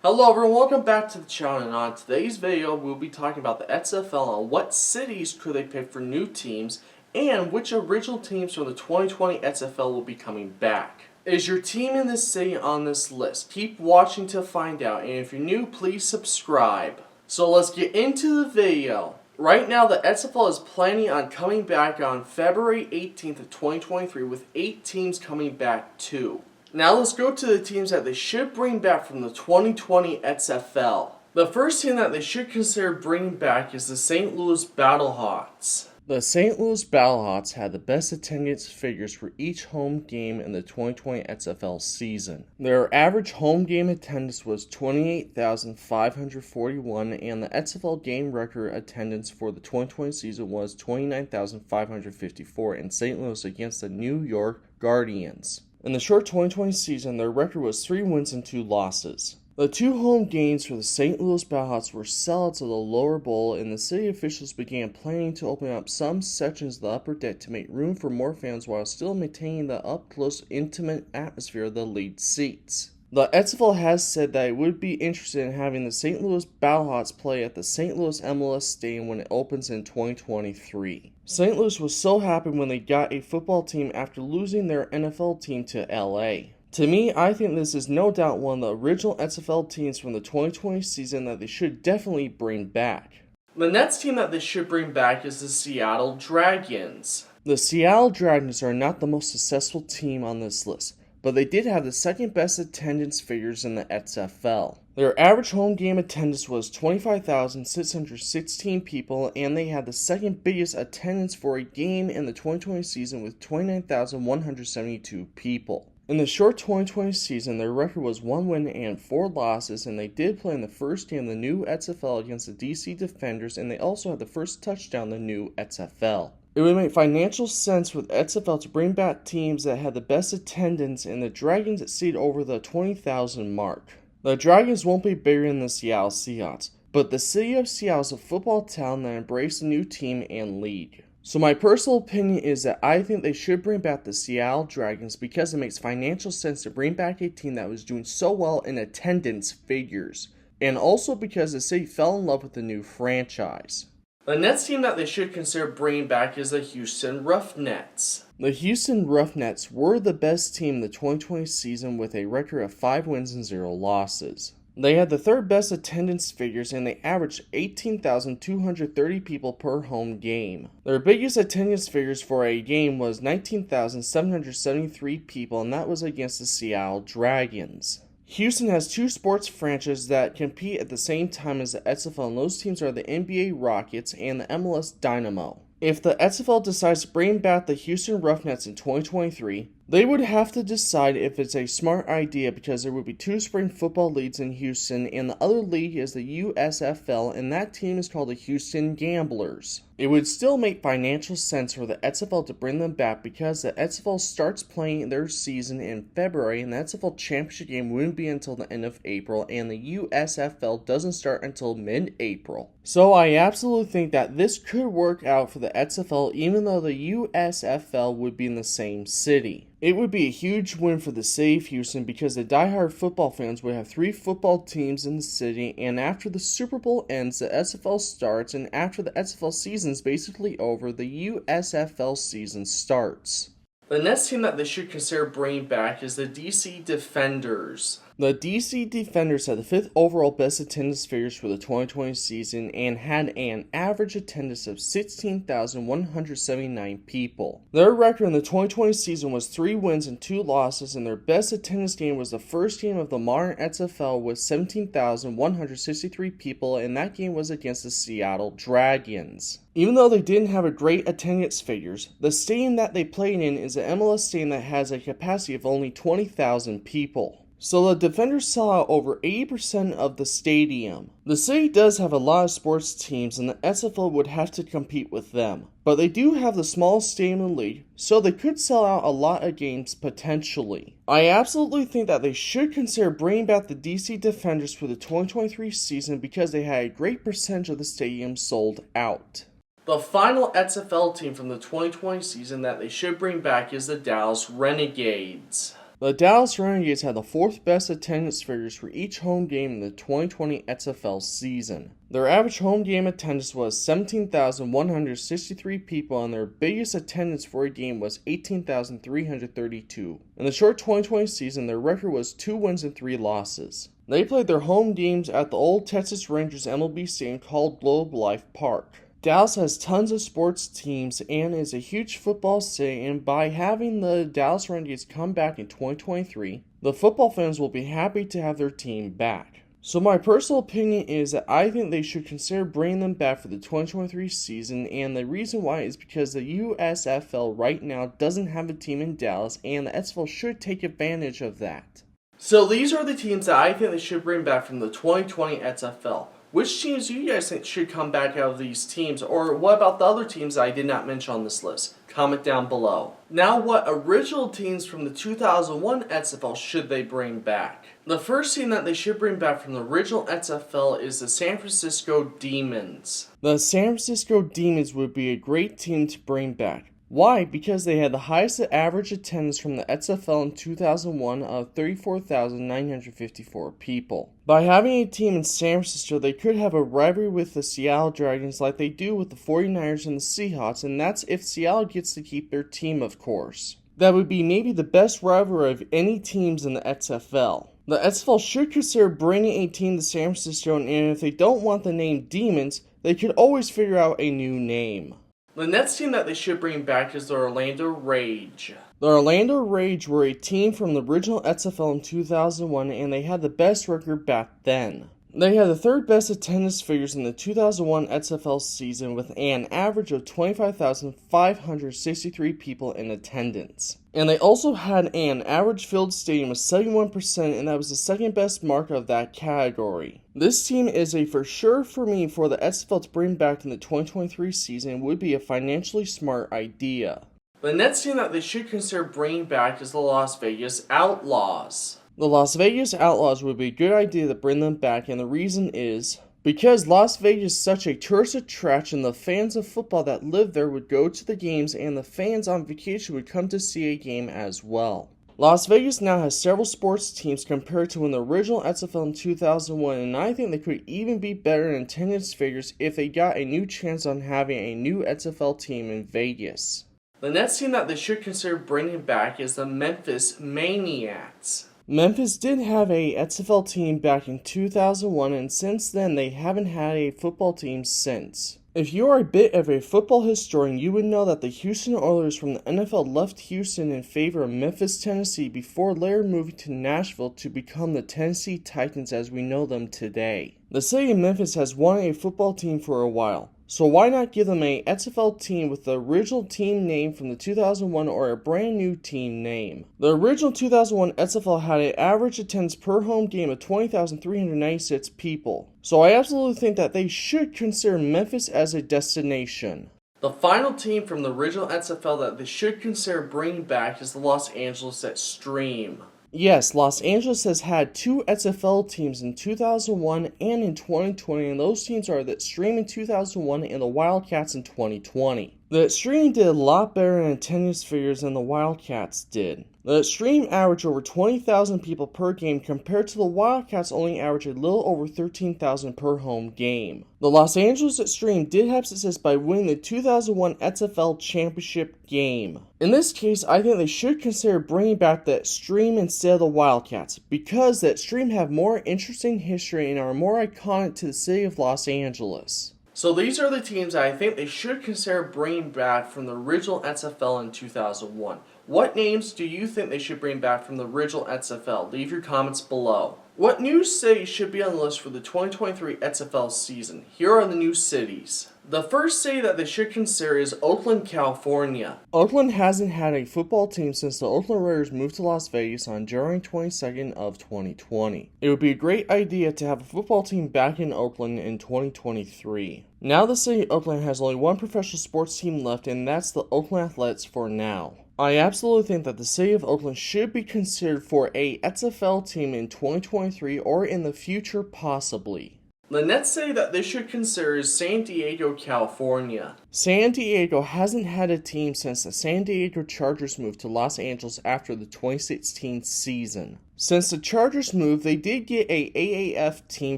Hello everyone, welcome back to the channel, and on today's video we'll be talking about the XFL on what cities could they pick for new teams and which original teams from the 2020 XFL will be coming back. Is your team in this city on this list? Keep watching to find out, and if you're new, please subscribe. So let's get into the video. Right now the XFL is planning on coming back on February 18th of 2023 with 8 teams coming back too. Now let's go to the teams that they should bring back from the 2020 XFL. The first team that they should consider bringing back is the St. Louis Battlehawks. The St. Louis Battlehawks had the best attendance figures for each home game in the 2020 XFL season. Their average home game attendance was 28,541, and the XFL game record attendance for the 2020 season was 29,554 in St. Louis against the New York Guardians. In the short 2020 season, their record was 3 wins and 2 losses. The 2 home games for the St. Louis Battlehawks were sellouts of the lower bowl, and the city officials began planning to open up some sections of the upper deck to make room for more fans while still maintaining the up-close, intimate atmosphere of the lead seats. The XFL has said that it would be interested in having the St. Louis Battlehawks play at the St. Louis MLS Stadium when it opens in 2023. St. Louis was so happy when they got a football team after losing their NFL team to LA. To me, I think this is no doubt one of the original XFL teams from the 2020 season that they should definitely bring back. The next team that they should bring back is the Seattle Dragons. The Seattle Dragons are not the most successful team on this list, but they did have the second best attendance figures in the XFL. Their average home game attendance was 25,616 people, and they had the second biggest attendance for a game in the 2020 season with 29,172 people. In the short 2020 season, their record was 1 win and 4 losses, and they did play in the first game of the new XFL against the DC Defenders, and they also had the first touchdown in the new XFL. It would make financial sense for the XFL to bring back teams that had the best attendance, and the Dragons exceed over the 20,000 mark. The Dragons won't be bigger than the Seattle Seahawks, but the city of Seattle is a football town that embraced a new team and league. So my personal opinion is that I think they should bring back the Seattle Dragons because it makes financial sense to bring back a team that was doing so well in attendance figures, and also because the city fell in love with the new franchise. The next team that they should consider bringing back is the Houston Roughnecks. The Houston Roughnecks were the best team in the 2020 season with a record of 5 wins and 0 losses. They had the third best attendance figures, and they averaged 18,230 people per home game. Their biggest attendance figures for a game was 19,773 people, and that was against the Seattle Dragons. Houston has 2 sports franchises that compete at the same time as the XFL, and those teams are the NBA Rockets and the MLS Dynamo. If the XFL decides to bring back the Houston Roughnecks in 2023, they would have to decide if it's a smart idea because there would be 2 spring football leagues in Houston, and the other league is the USFL, and that team is called the Houston Gamblers. It would still make financial sense for the XFL to bring them back because the XFL starts playing their season in February, and the XFL championship game wouldn't be until the end of April, and the USFL doesn't start until mid-April. So I absolutely think that this could work out for the XFL even though the USFL would be in the same city. It would be a huge win for the city of Houston because the diehard football fans would have 3 football teams in the city, and after the Super Bowl ends, the XFL starts, and after the XFL season is basically over, the USFL season starts. The next team that they should consider bringing back is the DC Defenders. The DC Defenders had the 5th overall best attendance figures for the 2020 season and had an average attendance of 16,179 people. Their record in the 2020 season was 3 wins and 2 losses, and their best attendance game was the first game of the modern XFL with 17,163 people, and that game was against the Seattle Dragons. Even though they didn't have a great attendance figures, the stadium that they played in is an MLS stadium that has a capacity of only 20,000 people. So the Defenders sell out over 80% of the stadium. The city does have a lot of sports teams, and the XFL would have to compete with them. But they do have the smallest stadium in the league, so they could sell out a lot of games potentially. I absolutely think that they should consider bringing back the DC Defenders for the 2023 season because they had a great percentage of the stadium sold out. The final XFL team from the 2020 season that they should bring back is the Dallas Renegades. The Dallas Renegades had the 4th best attendance figures for each home game in the 2020 XFL season. Their average home game attendance was 17,163 people, and their biggest attendance for a game was 18,332. In the short 2020 season, their record was 2 wins and 3 losses. They played their home games at the old Texas Rangers MLB stadium called Globe Life Park. Dallas has tons of sports teams and is a huge football city, and by having the Dallas Renegades come back in 2023, the football fans will be happy to have their team back. So my personal opinion is that I think they should consider bringing them back for the 2023 season, and the reason why is because the USFL right now doesn't have a team in Dallas, and the XFL should take advantage of that. So these are the teams that I think they should bring back from the 2020 XFL. Which teams do you guys think should come back out of these teams? Or what about the other teams that I did not mention on this list? Comment down below. Now, what original teams from the 2001 XFL should they bring back? The first team that they should bring back from the original XFL is the San Francisco Demons. The San Francisco Demons would be a great team to bring back. Why? Because they had the highest average attendance from the XFL in 2001 of 34,954 people. By having a team in San Francisco, they could have a rivalry with the Seattle Dragons like they do with the 49ers and the Seahawks, and that's if Seattle gets to keep their team, of course. That would be maybe the best rivalry of any teams in the XFL. The XFL should consider bringing a team to San Francisco, and if they don't want the name Demons, they could always figure out a new name. The next team that they should bring back is the Orlando Rage. The Orlando Rage were a team from the original XFL in 2001, and they had the best record back then. They had the 3rd best attendance figures in the 2001 XFL season with an average of 25,563 people in attendance. And they also had an average filled stadium of 71%, and that was the 2nd best mark of that category. This team is a for sure for me for the XFL to bring back in the 2023 season and would be a financially smart idea. The next team that they should consider bringing back is the Las Vegas Outlaws. The Las Vegas Outlaws would be a good idea to bring them back, and the reason is because Las Vegas is such a tourist attraction, the fans of football that live there would go to the games, and the fans on vacation would come to see a game as well. Las Vegas now has several sports teams compared to when the original XFL in 2001, and I think they could even be better in attendance figures if they got a new chance on having a new XFL team in Vegas. The next team that they should consider bringing back is the Memphis Maniacs. Memphis did have a XFL team back in 2001, and since then they haven't had a football team since. If you are a bit of a football historian, you would know that the Houston Oilers from the NFL left Houston in favor of Memphis, Tennessee before later moving to Nashville to become the Tennessee Titans as we know them today. The city of Memphis has wanted a football team for a while. So why not give them a XFL team with the original team name from the 2001 or a brand new team name? The original 2001 XFL had an average attendance per home game of 20,396 people. So I absolutely think that they should consider Memphis as a destination. The final team from the original XFL that they should consider bringing back is the Los Angeles Extreme. Yes, Los Angeles has had 2 XFL teams in 2001 and in 2020, and those teams are the Extreme in 2001 and the Wildcats in 2020. The Extreme did a lot better in attendance figures than the Wildcats did. The Extreme averaged over 20,000 people per game compared to the Wildcats only average a little over 13,000 per home game. The Los Angeles Extreme did have success by winning the 2001 XFL Championship game. In this case, I think they should consider bringing back the Extreme instead of the Wildcats, because the Extreme have more interesting history and are more iconic to the city of Los Angeles. So these are the teams that I think they should consider bringing back from the original XFL in 2001. What names do you think they should bring back from the original XFL? Leave your comments below. What new cities should be on the list for the 2023 XFL season? Here are the new cities. The first city that they should consider is Oakland, California. Oakland hasn't had a football team since the Oakland Raiders moved to Las Vegas on January 22nd of 2020. It would be a great idea to have a football team back in Oakland in 2023. Now the city of Oakland has only one professional sports team left, and that's the Oakland Athletics for now. I absolutely think that the city of Oakland should be considered for a XFL team in 2023 or in the future possibly. The next city that they should consider is San Diego, California. San Diego hasn't had a team since the San Diego Chargers moved to Los Angeles after the 2016 season. Since the Chargers moved, they did get a AAF team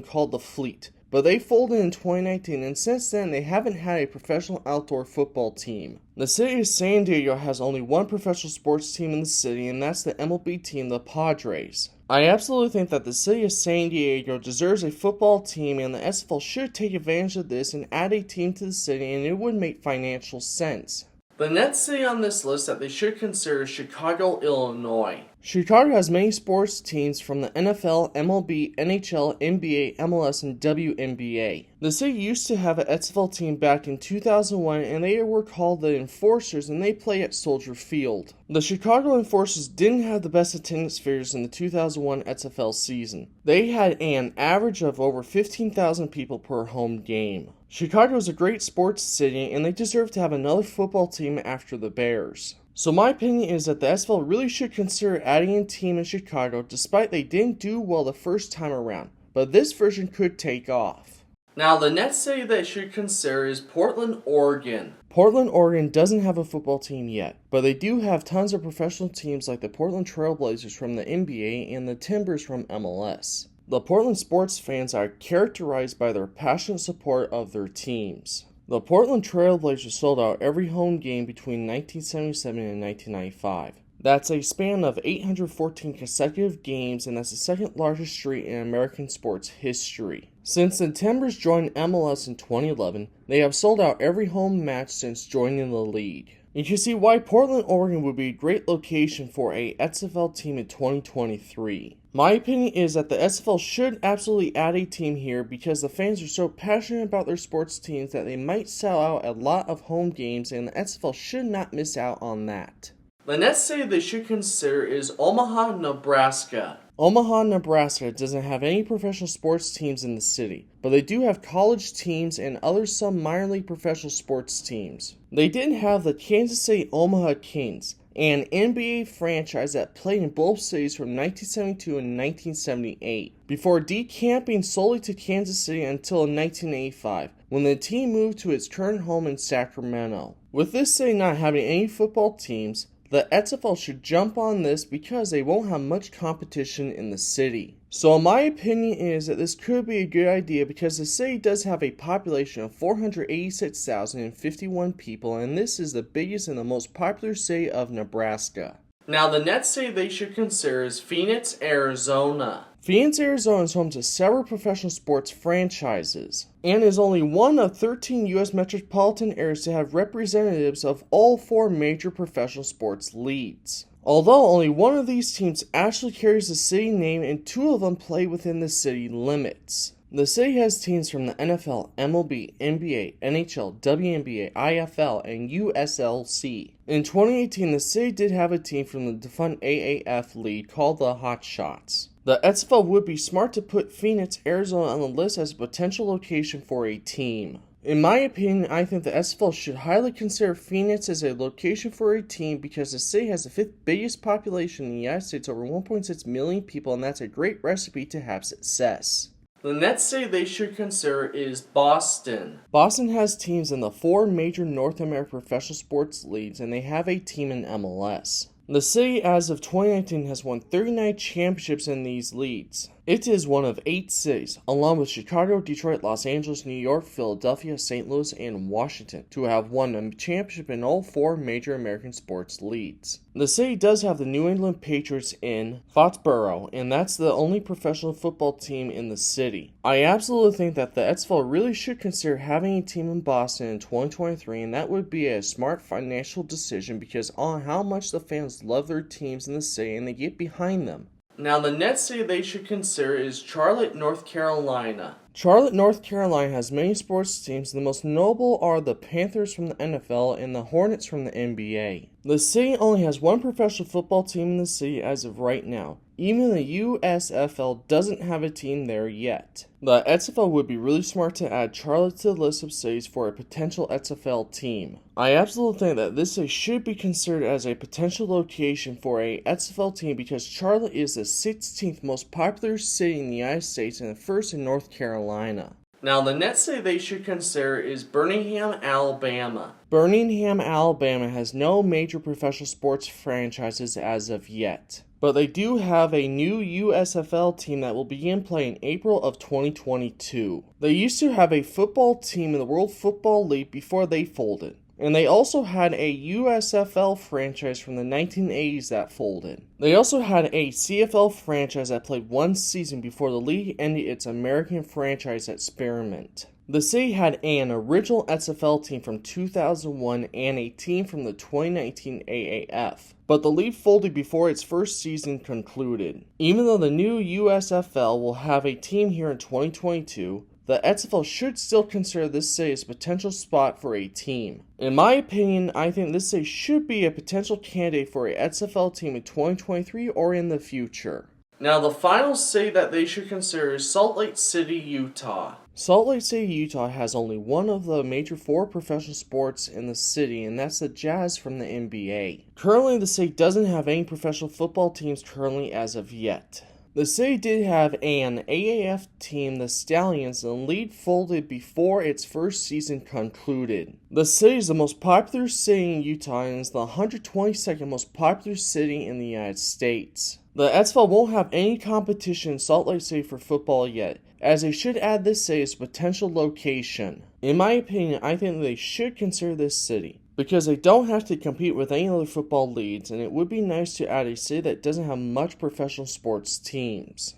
called the Fleet, but they folded in 2019, and since then they haven't had a professional outdoor football team. The city of San Diego has only one professional sports team in the city, and that's the MLB team, the Padres. I absolutely think that the city of San Diego deserves a football team, and the XFL should take advantage of this and add a team to the city, and it would make financial sense. The next city on this list that they should consider is Chicago, Illinois. Chicago has many sports teams from the NFL, MLB, NHL, NBA, MLS, and WNBA. The city used to have an XFL team back in 2001, and they were called the Enforcers, and they play at Soldier Field. The Chicago Enforcers didn't have the best attendance figures in the 2001 XFL season. They had an average of over 15,000 people per home game. Chicago is a great sports city, and they deserve to have another football team after the Bears. So my opinion is that the XFL really should consider adding a team in Chicago, despite they didn't do well the first time around, but this version could take off. Now the next city they should consider is Portland, Oregon. Portland, Oregon doesn't have a football team yet, but they do have tons of professional teams like the Portland Trail Blazers from the NBA and the Timbers from MLS. The Portland sports fans are characterized by their passionate support of their teams. The Portland Trail Blazers sold out every home game between 1977 and 1995. That's a span of 814 consecutive games, and that's the second largest streak in American sports history. Since the Timbers joined MLS in 2011, they have sold out every home match since joining the league. You can see why Portland, Oregon would be a great location for a XFL team in 2023. My opinion is that the XFL should absolutely add a team here because the fans are so passionate about their sports teams that they might sell out a lot of home games, and the XFL should not miss out on that. The next city they should consider is Omaha, Nebraska. Omaha, Nebraska doesn't have any professional sports teams in the city, but they do have college teams and some minor league professional sports teams. They did have the Kansas City Omaha Kings, an NBA franchise that played in both cities from 1972 and 1978, before decamping solely to Kansas City until 1985, when the team moved to its current home in Sacramento. With this city not having any football teams, the XFL should jump on this because they won't have much competition in the city. So my opinion is that this could be a good idea because the city does have a population of 486,051 people, and this is the biggest and the most popular city of Nebraska. Now the next city they should consider is Phoenix, Arizona. Phoenix, Arizona is home to several professional sports franchises, and is only one of 13 U.S. metropolitan areas to have representatives of all 4 major professional sports leagues. Although only one of these teams actually carries the city name and 2 of them play within the city limits. The city has teams from the NFL, MLB, NBA, NHL, WNBA, IFL, and USLC. In 2018, the city did have a team from the defunct AAF league called the Hot Shots. The XFL would be smart to put Phoenix, Arizona on the list as a potential location for a team. In my opinion, I think the XFL should highly consider Phoenix as a location for a team because the city has the 5th biggest population in the United States, over 1.6 million people, and that's a great recipe to have success. The next city they should consider is Boston. Boston has teams in the 4 major North American professional sports leagues, and they have a team in MLS. The city, as of 2019, has won 39 championships in these leagues. It is one of 8 cities, along with Chicago, Detroit, Los Angeles, New York, Philadelphia, St. Louis, and Washington, to have won a championship in all 4 major American sports leagues. The city does have the New England Patriots in Foxborough, and that's the only professional football team in the city. I absolutely think that the XFL really should consider having a team in Boston in 2023, and that would be a smart financial decision because on how much the fans love their teams in the city and they get behind them. Now the next city they should consider is Charlotte, North Carolina. Charlotte, North Carolina has many sports teams. The most notable are the Panthers from the NFL and the Hornets from the NBA. The city only has one professional football team in the city as of right now. Even the USFL doesn't have a team there yet. The XFL would be really smart to add Charlotte to the list of cities for a potential XFL team. I absolutely think that this city should be considered as a potential location for a XFL team because Charlotte is the 16th most popular city in the United States and the 1st in North Carolina. Now, the next city they should consider is Birmingham, Alabama. Birmingham, Alabama has no major professional sports franchises as of yet, but they do have a new USFL team that will begin play in April of 2022. They used to have a football team in the World Football League before they folded, and they also had a USFL franchise from the 1980s that folded. They also had a CFL franchise that played one season before the league ended its American franchise experiment. The city had an original XFL team from 2001 and a team from the 2019 AAF, but the league folded before its first season concluded. Even though the new USFL will have a team here in 2022, the XFL should still consider this city as a potential spot for a team. In my opinion, I think this city should be a potential candidate for a XFL team in 2023 or in the future. Now, the final city that they should consider is Salt Lake City, Utah. Salt Lake City, Utah has only one of the major four professional sports in the city, and that's the Jazz from the NBA. Currently, the city doesn't have any professional football teams currently as of yet. The city did have an AAF team, the Stallions, and the league folded before its first season concluded. The city is the most popular city in Utah and is the 122nd most popular city in the United States. The XFL won't have any competition in Salt Lake City for football yet, as they should add this city as a potential location. In my opinion, I think they should consider this city, because they don't have to compete with any other football leagues, and it would be nice to add a city that doesn't have much professional sports teams.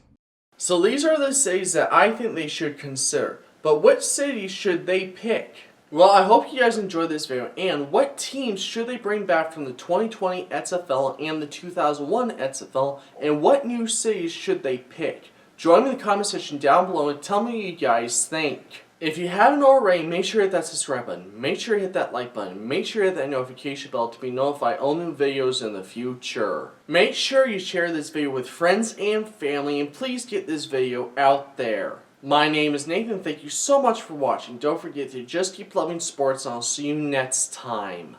So these are the cities that I think they should consider, but which cities should they pick? Well, I hope you guys enjoyed this video, and what teams should they bring back from the 2020 XFL and the 2001 XFL, and what new cities should they pick? Join me in the comment section down below and tell me what you guys think. If you haven't already, make sure to hit that subscribe button, make sure to hit that like button, make sure to hit that notification bell to be notified of new videos in the future. Make sure you share this video with friends and family, and please get this video out there. My name is Nathan, thank you so much for watching. Don't forget to just keep loving sports, and I'll see you next time.